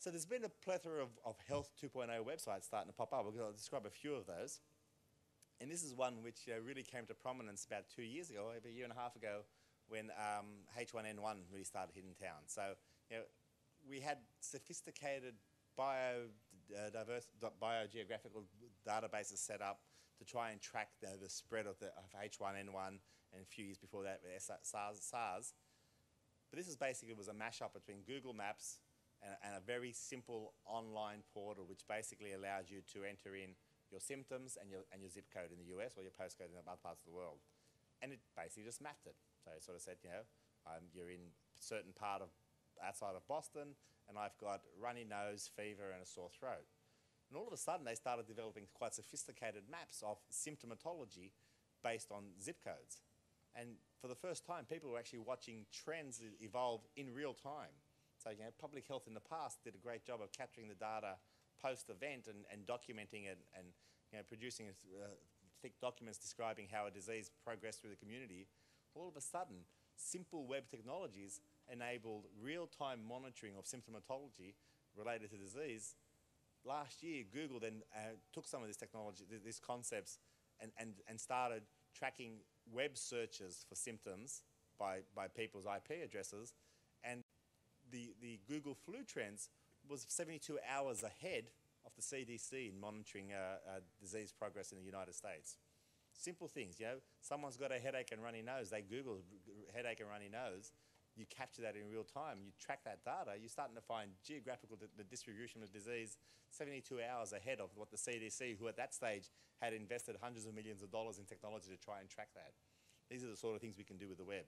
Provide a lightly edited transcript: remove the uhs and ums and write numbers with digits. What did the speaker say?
So there's been a plethora of Health 2.0 websites starting to pop up. I'll describe a few of those. And this is one which really came to prominence about 2 years ago, maybe a year and a half ago, when H1N1 really started hitting town. So we had sophisticated biogeographical databases set up to try and track the spread of H1N1, and a few years before that SARS. But this basically was a mashup between Google Maps and a very simple online portal which basically allowed you to enter in your symptoms and your zip code in the US or your postcode in other parts of the world. And it basically just mapped it. So it sort of said, you're in a certain part of outside of Boston and I've got runny nose, fever and a sore throat. And all of a sudden they started developing quite sophisticated maps of symptomatology based on zip codes. And for the first time, people were actually watching trends evolve in real time. So public health in the past did a great job of capturing the data post-event and documenting it and producing thick documents describing how a disease progressed through the community. All of a sudden, simple web technologies enabled real-time monitoring of symptomatology related to disease. Last year, Google then took some of this technology, these concepts, and started tracking web searches for symptoms by people's IP addresses, and the Google flu trends was 72 hours ahead of the CDC in monitoring disease progress in the United States. Simple things, someone's got a headache and runny nose, they Google headache and runny nose, you capture that in real time, you track that data, you're starting to find the distribution of disease 72 hours ahead of what the CDC, who at that stage had invested hundreds of millions of dollars in technology to try and track that. These are the sort of things we can do with the web.